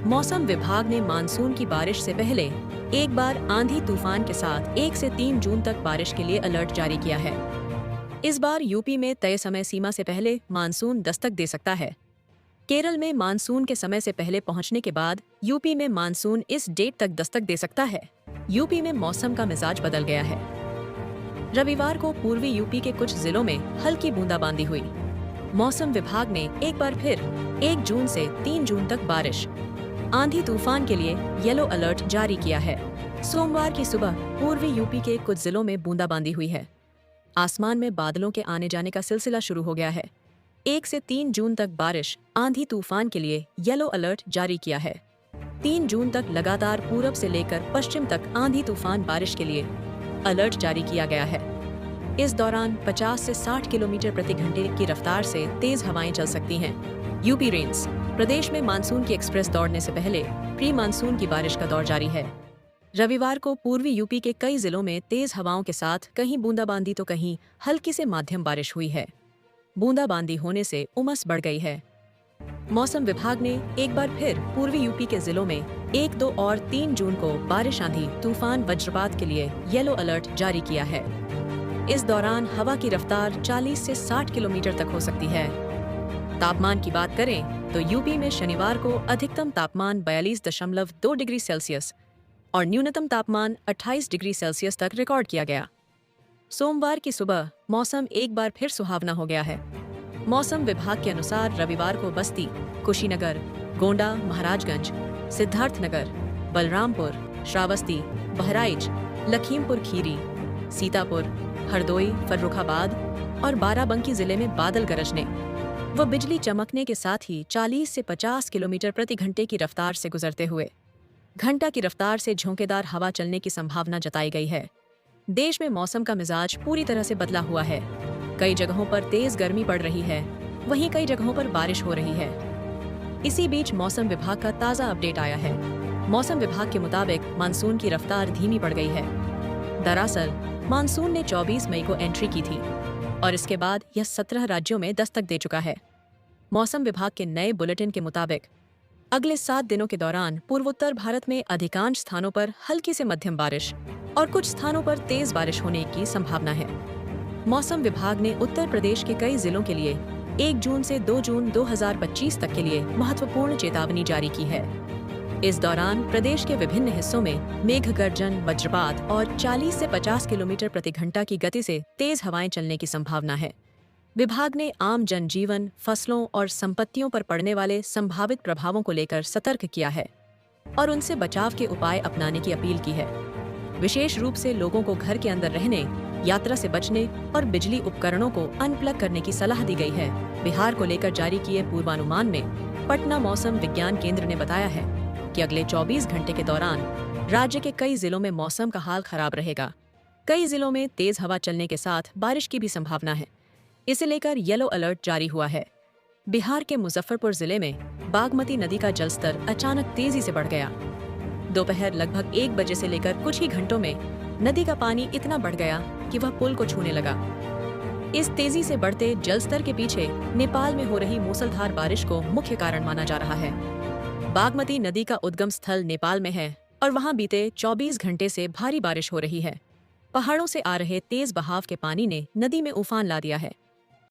मौसम विभाग ने मानसून की बारिश से पहले एक बार आंधी तूफान के साथ 1 से 3 जून तक बारिश के लिए अलर्ट जारी किया है। इस बार यूपी में तय समय सीमा से पहले मानसून दस्तक दे सकता है। केरल में मानसून के समय से पहले पहुंचने के बाद यूपी में मानसून इस डेट तक दस्तक दे सकता है। यूपी में मौसम का मिजाज बदल गया है। रविवार को पूर्वी यूपी के कुछ जिलों में हल्की बूंदाबांदी हुई। मौसम विभाग ने एक बार फिर 1 जून से 3 जून तक बारिश, आंधी तूफान के लिए येलो अलर्ट जारी किया है। सोमवार की सुबह पूर्वी यूपी के कुछ जिलों में बूंदाबांदी हुई है। आसमान में बादलों के आने जाने का सिलसिला शुरू हो गया है। 1 से 3 जून तक बारिश, आंधी तूफान के लिए येलो अलर्ट जारी किया है। 3 जून तक लगातार पूरब से लेकर पश्चिम तक आंधी तूफान बारिश के लिए अलर्ट जारी किया गया है। इस दौरान 50 से 60 किलोमीटर प्रति घंटे की रफ्तार से तेज हवाएं चल सकती हैं। यूपी रेंज प्रदेश में मानसून की एक्सप्रेस दौड़ने से पहले प्री मानसून की बारिश का दौर जारी है। रविवार को पूर्वी यूपी के कई जिलों में तेज हवाओं के साथ कहीं बूंदाबांदी तो कहीं हल्की से माध्यम बारिश हुई है। बूंदाबांदी होने से उमस बढ़ गई है। मौसम विभाग ने एक बार फिर पूर्वी यूपी के जिलों में 1, 2 और 3 जून को बारिश, आंधी तूफान, वज्रपात के लिए येलो अलर्ट जारी किया है। इस दौरान हवा की रफ्तार 40 से 60 किलोमीटर तक हो सकती है। तापमान की बात करें तो यूपी में शनिवार को अधिकतम तापमान 42.2 डिग्री सेल्सियस और न्यूनतम तापमान 28 डिग्री सेल्सियस तक रिकॉर्ड किया गया। सोमवार की सुबह मौसम एक बार फिर सुहावना हो गया है। मौसम विभाग के अनुसार रविवार को बस्ती, कुशीनगर, गोंडा, महाराजगंज, सिद्धार्थनगर, बलरामपुर, श्रावस्ती, बहराइच, लखीमपुर खीरी, सीतापुर, हरदोई, फर्रुखाबाद और बाराबंकी जिले में बादल गरजने व बिजली चमकने के साथ ही 40 से 50 किलोमीटर प्रति घंटे की रफ्तार से गुजरते हुए घंटा की रफ्तार से झोंकेदार हवा चलने की संभावना जताई गई है। देश में मौसम का मिजाज पूरी तरह से बदला हुआ है। कई जगहों पर तेज गर्मी पड़ रही है, वहीं कई जगहों पर बारिश हो रही है। इसी बीच मौसम विभाग का ताज़ा अपडेट आया है। मौसम विभाग के मुताबिक मानसून की रफ्तार धीमी पड़ गई है। दरअसल मानसून ने 24 मई को एंट्री की थी और इसके बाद यह 17 राज्यों में दस्तक दे चुका है। मौसम विभाग के नए बुलेटिन के मुताबिक अगले 7 दिनों के दौरान पूर्वोत्तर भारत में अधिकांश स्थानों पर हल्की से मध्यम बारिश और कुछ स्थानों पर तेज बारिश होने की संभावना है। मौसम विभाग ने उत्तर प्रदेश के कई जिलों के लिए 1 जून से 2 जून 2025 तक के लिए महत्वपूर्ण चेतावनी जारी की है। इस दौरान प्रदेश के विभिन्न हिस्सों में मेघ गर्जन, वज्रपात और 40 से 50 किलोमीटर प्रति घंटा की गति से तेज हवाएं चलने की संभावना है। विभाग ने आम जनजीवन, फसलों और संपत्तियों पर पड़ने वाले संभावित प्रभावों को लेकर सतर्क किया है और उनसे बचाव के उपाय अपनाने की अपील की है। विशेष रूप से लोगों को घर के अंदर रहने, यात्रा से बचने और बिजली उपकरणों को अनप्लग करने की सलाह दी गई है। बिहार को लेकर जारी किए पूर्वानुमान में पटना मौसम विज्ञान केंद्र ने बताया है कि अगले 24 घंटे के दौरान राज्य के कई जिलों में मौसम का हाल खराब रहेगा। कई जिलों में तेज हवा चलने के साथ बारिश की भी संभावना है। इसे लेकर येलो अलर्ट जारी हुआ है। बिहार के मुजफ्फरपुर जिले में बागमती नदी का जलस्तर अचानक तेजी से बढ़ गया। दोपहर लगभग 1 बजे से लेकर कुछ ही घंटों में नदी का पानी इतना बढ़ गया कि वह पुल को छूने लगा। इस तेजी से बढ़ते जलस्तर के पीछे नेपाल में हो रही मूसलाधार बारिश को मुख्य कारण माना जा रहा है। बागमती नदी का उद्गम स्थल नेपाल में है और वहां बीते 24 घंटे से भारी बारिश हो रही है। पहाड़ों से आ रहे तेज बहाव के पानी ने नदी में उफान ला दिया है।